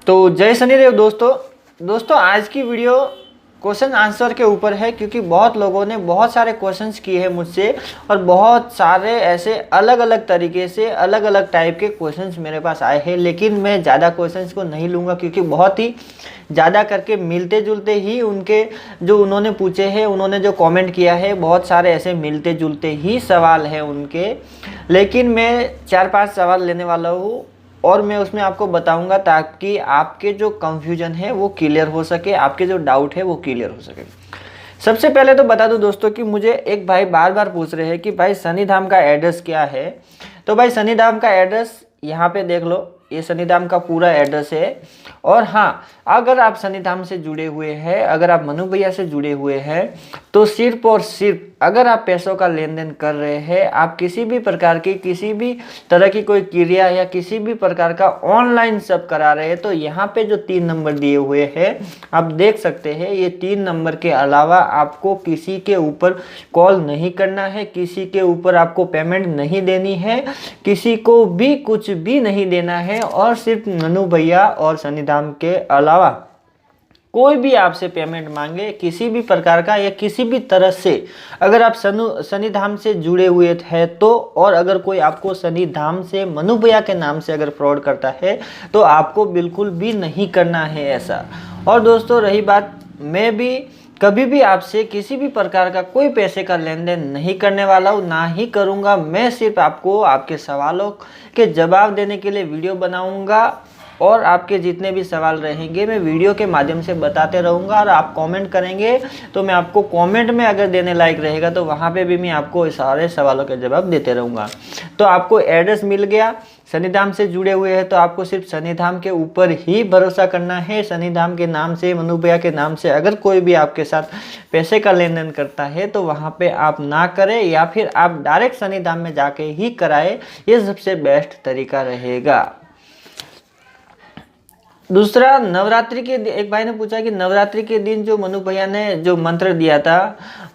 तो जय शनिदेव दोस्तों आज की वीडियो क्वेश्चन आंसर के ऊपर है, क्योंकि बहुत लोगों ने बहुत सारे क्वेश्चंस किए हैं मुझसे और बहुत सारे ऐसे अलग अलग तरीके से अलग अलग टाइप के क्वेश्चंस मेरे पास आए हैं। लेकिन मैं ज़्यादा क्वेश्चंस को नहीं लूँगा, क्योंकि बहुत ही ज़्यादा करके मिलते जुलते ही उनके जो उन्होंने पूछे हैं, उन्होंने जो कमेंट किया है, बहुत सारे ऐसे मिलते जुलते ही सवाल हैं उनके। लेकिन मैं 4-5 सवाल लेने वाला हूँ और मैं उसमें आपको बताऊंगा ताकि आपके जो कंफ्यूजन है वो क्लियर हो सके, आपके जो डाउट है वो क्लियर हो सके। सबसे पहले तो बता दूं दोस्तों कि मुझे एक भाई बार बार पूछ रहे हैं कि भाई शनिधाम का एड्रेस क्या है। तो भाई शनिधाम का एड्रेस यहाँ पे देख लो, ये शनिधाम का पूरा एड्रेस है। और हाँ, अगर आप शनिधाम से जुड़े हुए हैं, अगर आप मनु भैया से जुड़े हुए हैं, तो सिर्फ और सिर्फ अगर आप पैसों का लेन देन कर रहे हैं, आप किसी भी प्रकार की किसी भी तरह की कोई क्रिया या किसी भी प्रकार का ऑनलाइन सब करा रहे हैं, तो यहाँ पे जो 3 नंबर दिए हुए हैं आप देख सकते हैं। ये 3 नंबर के अलावा आपको किसी के ऊपर कॉल नहीं करना है, किसी के ऊपर आपको पेमेंट नहीं देनी है, किसी को भी कुछ भी नहीं देना है। और सिर्फ मनु भैया और शनिधाम के अलावा कोई भी आपसे पेमेंट मांगे किसी भी प्रकार का या किसी भी तरह से, अगर आप शनिधाम से जुड़े हुए हैं तो, और अगर कोई आपको शनिधाम से मनु भैया के नाम से अगर फ्रॉड करता है तो आपको बिल्कुल भी नहीं करना है ऐसा। और दोस्तों रही बात, मैं भी कभी भी आपसे किसी भी प्रकार का कोई पैसे का लेन देन नहीं करने वाला हूँ, ना ही करूँगा। मैं सिर्फ आपको आपके सवालों के जवाब देने के लिए वीडियो बनाऊँगा और आपके जितने भी सवाल रहेंगे मैं वीडियो के माध्यम से बताते रहूँगा। और आप कमेंट करेंगे तो मैं आपको कमेंट में अगर देने लायक रहेगा तो वहाँ पे भी मैं आपको सारे सवालों के जवाब देते रहूँगा। तो आपको एड्रेस मिल गया, शनिधाम से जुड़े हुए हैं तो आपको सिर्फ शनिधाम के ऊपर ही भरोसा करना है। शनिधाम के नाम से, मनु भैया के नाम से अगर कोई भी आपके साथ पैसे का लेन देन करता है तो वहाँ पे आप ना करें, या फिर आप डायरेक्ट शनिधाम में जाके ही कराएं, ये सबसे बेस्ट तरीका रहेगा। दूसरा, नवरात्रि के एक भाई ने पूछा कि नवरात्रि के दिन जो मनु भैया ने जो मंत्र दिया था,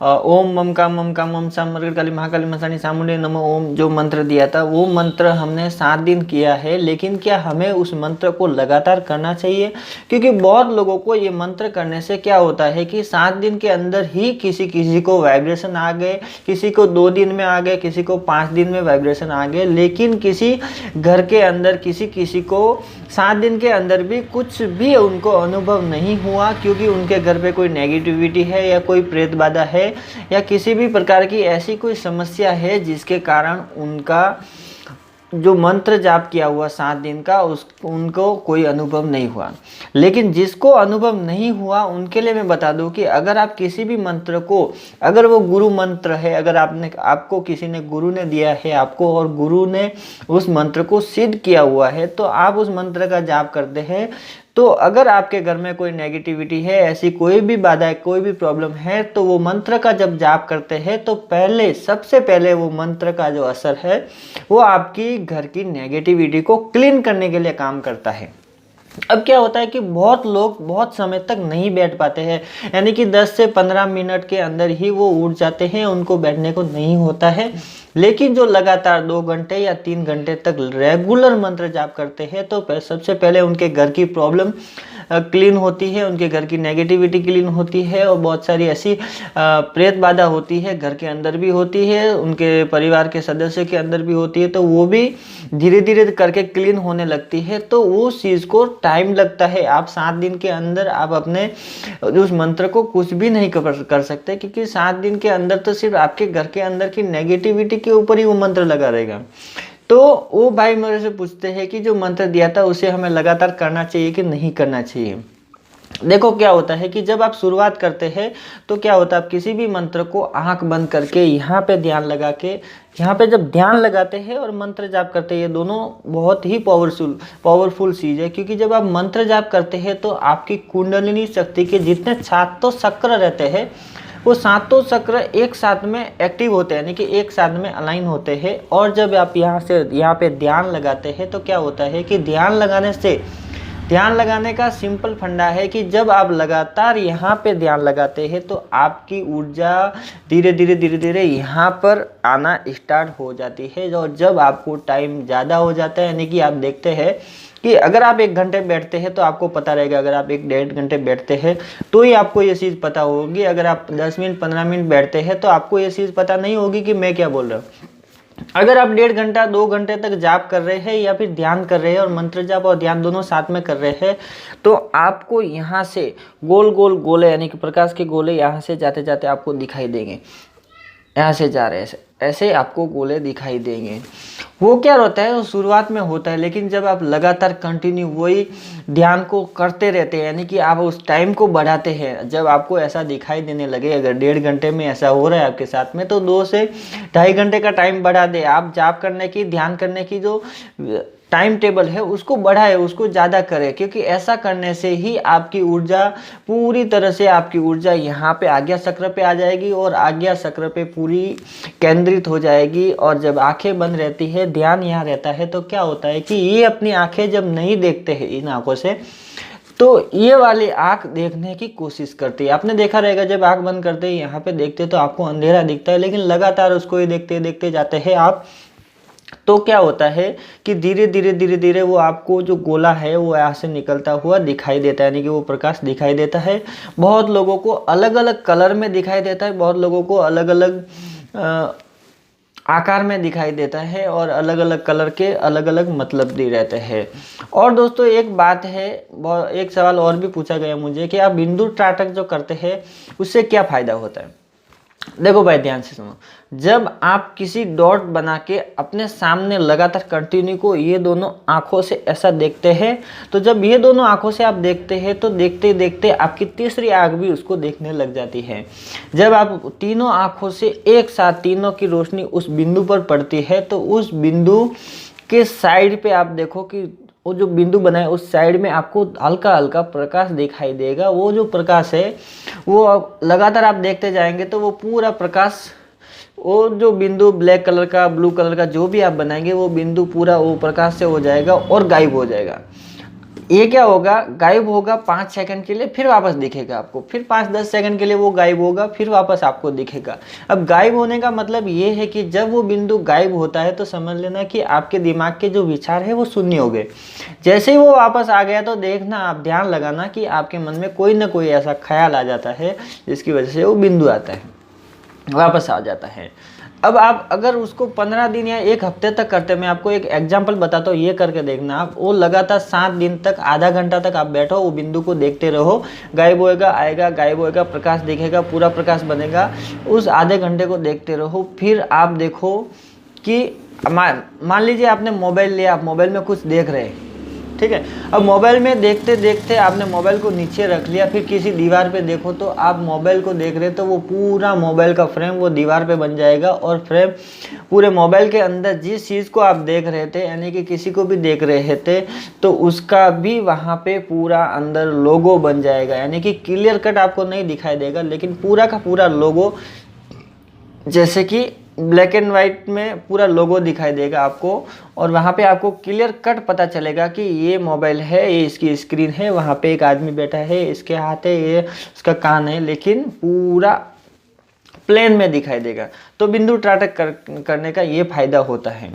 ओम मम काम मम साम मरगढ़ काली महाकाली मसानी सामुंडे नमो ओम, जो मंत्र दिया था वो मंत्र हमने 7 दिन किया है। लेकिन क्या हमें उस मंत्र को लगातार करना चाहिए? क्योंकि बहुत लोगों को ये मंत्र करने से क्या होता है कि 7 दिन के अंदर ही किसी को वाइब्रेशन आ गए, किसी को 2 दिन में आ गए, किसी को 5 दिन में वाइब्रेशन आ गए। लेकिन किसी घर के अंदर किसी को 7 दिन के अंदर भी कुछ भी उनको अनुभव नहीं हुआ, क्योंकि उनके घर पे कोई नेगेटिविटी है या कोई प्रेत बाधा है या किसी भी प्रकार की ऐसी कोई समस्या है जिसके कारण उनका जो मंत्र जाप किया हुआ 7 दिन का उनको कोई अनुभव नहीं हुआ। लेकिन जिसको अनुभव नहीं हुआ उनके लिए मैं बता दूं कि अगर आप किसी भी मंत्र को, अगर वो गुरु मंत्र है, अगर आपको किसी ने गुरु ने दिया है आपको और गुरु ने उस मंत्र को सिद्ध किया हुआ है, तो आप उस मंत्र का जाप करते हैं, तो अगर आपके घर में कोई नेगेटिविटी है, ऐसी कोई भी बाधा है, कोई भी प्रॉब्लम है, तो वो मंत्र का जब जाप करते हैं तो सबसे पहले वो मंत्र का जो असर है वो आपकी घर की नेगेटिविटी को क्लीन करने के लिए काम करता है। अब क्या होता है कि बहुत लोग बहुत समय तक नहीं बैठ पाते हैं, यानी कि 10 से 15 मिनट के अंदर ही वो उठ जाते हैं, उनको बैठने को नहीं होता है। लेकिन जो लगातार 2 घंटे या 3 घंटे तक रेगुलर मंत्र जाप करते हैं तो सबसे पहले उनके घर की प्रॉब्लम क्लीन होती है, उनके घर की नेगेटिविटी क्लीन होती है, और बहुत सारी ऐसी प्रेत बाधा होती है, घर के अंदर भी होती है, उनके परिवार के सदस्य के अंदर भी होती है, तो वो भी धीरे धीरे करके क्लीन होने लगती है। तो उस चीज़ को टाइम लगता है। आप 7 दिन के अंदर आप अपने उस मंत्र को कुछ भी नहीं कर सकते, क्योंकि 7 दिन के अंदर तो सिर्फ आपके घर के अंदर की नेगेटिविटी के ऊपर ही वो मंत्र लगा रहेगा। तो वो भाई मेरे से पूछते हैं कि जो मंत्र दिया था उसे हमें लगातार करना चाहिए कि नहीं करना चाहिए। देखो क्या होता है कि जब आप शुरुआत करते हैं तो क्या होता है, आप किसी भी मंत्र को आंख बंद करके यहाँ पे ध्यान लगा के, यहाँ पे जब ध्यान लगाते हैं और मंत्र जाप करते हैं, ये दोनों बहुत ही पावरफुल चीज़ है। क्योंकि जब आप मंत्र जाप करते हैं तो आपकी कुंडलिनी शक्ति के जितने 7 चक्र रहते हैं वो 7 चक्र एक साथ में एक्टिव होते हैं, यानी कि एक साथ में अलाइन होते हैं। और जब आप यहाँ पे ध्यान लगाते हैं तो क्या होता है कि ध्यान लगाने का सिंपल फंडा है कि जब आप लगातार यहाँ पे ध्यान लगाते हैं तो आपकी ऊर्जा धीरे धीरे यहाँ पर आना स्टार्ट हो जाती है। और जब आपको टाइम ज़्यादा हो जाता है, यानी कि आप देखते हैं कि अगर आप 1 घंटे बैठते हैं तो आपको पता रहेगा, अगर आप 1-1.5 घंटे बैठते हैं तो ही आपको ये चीज़ पता होगी। अगर आप 10 मिनट 15 मिनट बैठते हैं तो आपको ये चीज़ पता नहीं होगी कि मैं क्या बोल रहा हूँ। अगर आप 1.5 घंटा 2 घंटे तक जाप कर रहे हैं या फिर ध्यान कर रहे हैं, और मंत्र जाप और ध्यान दोनों साथ में कर रहे हैं, तो आपको यहाँ से गोल गोल गोले यानी कि प्रकाश के गोले यहाँ से जाते जाते आपको दिखाई देंगे। यहाँ से जा रहे हैं ऐसे आपको गोले दिखाई देंगे। वो क्या होता है, वो शुरुआत में होता है, लेकिन जब आप लगातार कंटिन्यू वही ध्यान को करते रहते हैं, यानी कि आप उस टाइम को बढ़ाते हैं, जब आपको ऐसा दिखाई देने लगे, अगर 1.5 घंटे में ऐसा हो रहा है आपके साथ में, तो 2 से 2.5 घंटे का टाइम बढ़ा दे। आप जाप करने की, ध्यान करने की जो टाइम टेबल है उसको बढ़ाए, उसको ज़्यादा करें, क्योंकि ऐसा करने से ही आपकी ऊर्जा पूरी तरह से, आपकी ऊर्जा यहाँ पे आज्ञा चक्र पे आ जाएगी और आज्ञा चक्र पे पूरी केंद्रित हो जाएगी। और जब आंखें बंद रहती है, ध्यान यहाँ रहता है, तो क्या होता है कि ये अपनी आंखें जब नहीं देखते हैं इन आंखों से, तो ये वाली आंख देखने की कोशिश करती है। आपने देखा रहेगा जब आंख बंद करते हैं यहाँ पे देखते तो आपको अंधेरा दिखता है, लेकिन लगातार उसको ही देखते देखते जाते हैं आप, तो क्या होता है कि धीरे धीरे धीरे धीरे वो आपको जो गोला है वो यहाँ से निकलता हुआ दिखाई देता है, यानी कि वो प्रकाश दिखाई देता है। बहुत लोगों को अलग अलग कलर में दिखाई देता है, बहुत लोगों को अलग अलग आकार में दिखाई देता है, और अलग अलग कलर के अलग अलग मतलब भी रहते हैं। और दोस्तों एक बात है, एक सवाल और भी पूछा गया मुझे कि आप बिंदु त्राटक जो करते हैं उससे क्या फ़ायदा होता है। देखो भाई ध्यान से सुनो, जब आप किसी डॉट बना के अपने सामने लगातार कंटिन्यू को ये दोनों आंखों से ऐसा देखते हैं, तो जब ये दोनों आंखों से आप देखते हैं तो देखते देखते आपकी तीसरी आंख भी उसको देखने लग जाती है। जब आप तीनों आंखों से एक साथ तीनों की रोशनी उस बिंदु पर पड़ती है, तो उस बिंदु के साइड पे आप देखो कि वो जो बिंदु बना है उस साइड में आपको हल्का हल्का प्रकाश दिखाई देगा। वो जो प्रकाश है वो लगातार आप देखते जाएंगे तो वो पूरा प्रकाश, वो जो बिंदु ब्लैक कलर का, ब्लू कलर का जो भी आप बनाएंगे, वो बिंदु पूरा वो प्रकाश से हो जाएगा और गायब हो जाएगा। ये क्या होगा, गायब होगा 5 सेकंड के लिए, फिर वापस दिखेगा आपको, फिर 5-10 सेकंड के लिए वो गायब होगा, फिर वापस आपको दिखेगा। अब गायब होने का मतलब ये है कि जब वो बिंदु गायब होता है तो समझ लेना कि आपके दिमाग के जो विचार है वो शून्य हो गए। जैसे ही वो वापस आ गया तो देखना, आप ध्यान लगाना कि आपके मन में कोई ना कोई ऐसा ख्याल आ जाता है जिसकी वजह से वो बिंदु आता है, वापस आ जाता है। अब आप अगर उसको 15 दिन या 1 हफ्ते तक करते, मैं आपको एक एग्जांपल बताता हूँ, ये करके देखना आप। वो लगातार 7 दिन तक, आधा घंटा तक आप बैठो, वो बिंदु को देखते रहो, गायब होएगा, आएगा, गायब होएगा, प्रकाश दिखेगा, पूरा प्रकाश बनेगा, उस आधे घंटे को देखते रहो। फिर आप देखो कि मान लीजिए आपने मोबाइल लिया, आप मोबाइल में कुछ देख रहे हैं, ठीक है। अब मोबाइल में देखते देखते आपने मोबाइल को नीचे रख लिया, फिर किसी दीवार पे देखो तो आप मोबाइल को देख रहे, तो वो पूरा मोबाइल का फ्रेम वो दीवार पे बन जाएगा, और फ्रेम पूरे मोबाइल के अंदर जिस चीज़ को आप देख रहे थे, यानी कि किसी को भी देख रहे थे, तो उसका भी वहाँ पे पूरा अंदर लोगो बन जाएगा। यानी कि क्लियर कट आपको नहीं दिखाई देगा, लेकिन पूरा का पूरा लोगो, जैसे कि ब्लैक एंड वाइट में पूरा लोगो दिखाई देगा आपको, और वहाँ पे आपको क्लियर कट पता चलेगा कि ये मोबाइल है, ये इसकी स्क्रीन है, वहाँ पे एक आदमी बैठा है, इसके हाथ है, ये उसका कान है, लेकिन पूरा प्लेन में दिखाई देगा। तो बिंदु त्राटक करने का ये फायदा होता है।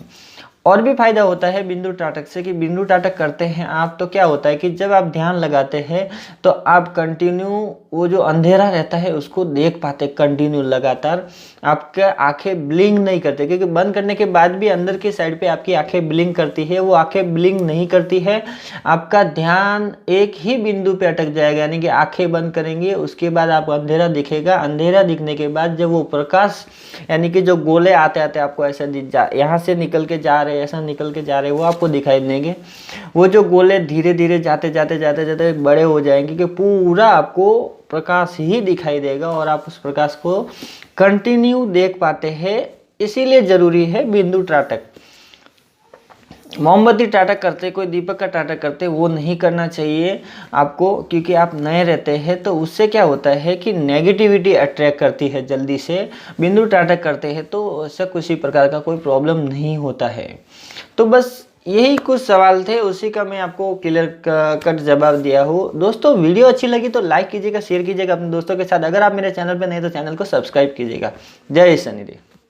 और भी फायदा होता है बिंदु त्राटक से, कि बिंदु त्राटक करते हैं आप तो क्या होता है कि जब आप ध्यान लगाते हैं तो आप कंटिन्यू वो जो अंधेरा रहता है उसको देख पाते कंटिन्यू लगातार। आपके आंखें ब्लिंक नहीं करते, क्योंकि बंद करने के बाद भी अंदर की साइड पे आपकी आंखें ब्लिंक करती है, वो आंखें ब्लिंक नहीं करती है। आपका ध्यान एक ही बिंदु पे अटक जाएगा, यानी कि आंखें बंद करेंगे, उसके बाद आपको अंधेरा दिखेगा। अंधेरा दिखने के बाद जब वो प्रकाश, यानी कि जो गोले आते आते आपको ऐसा यहाँ से निकल के जा रहे, ऐसा निकल के जा रहे, वो आपको दिखाई देंगे। वो जो गोले धीरे धीरे जाते जाते जाते जाते बड़े हो जाएंगे कि पूरा आपको प्रकाश ही दिखाई देगा, और आप उस प्रकाश को कंटिन्यू देख पाते हैं। इसीलिए जरूरी है बिंदु त्राटक। मोमबत्ती त्राटक करते, कोई दीपक का त्राटक करते, वो नहीं करना चाहिए आपको, क्योंकि आप नए रहते हैं, तो उससे क्या होता है कि नेगेटिविटी अट्रैक्ट करती है जल्दी से। बिंदु त्राटक करते हैं तो ऐसा किसी प्रकार का कोई प्रॉब्लम नहीं होता है। तो बस यही कुछ सवाल थे, उसी का मैं आपको क्लियर कट जवाब दिया हूँ। दोस्तों वीडियो अच्छी लगी तो लाइक कीजिएगा, शेयर कीजिएगा अपने दोस्तों के साथ। अगर आप मेरे चैनल पर नहीं तो चैनल को सब्सक्राइब कीजिएगा। जय शनिदेव।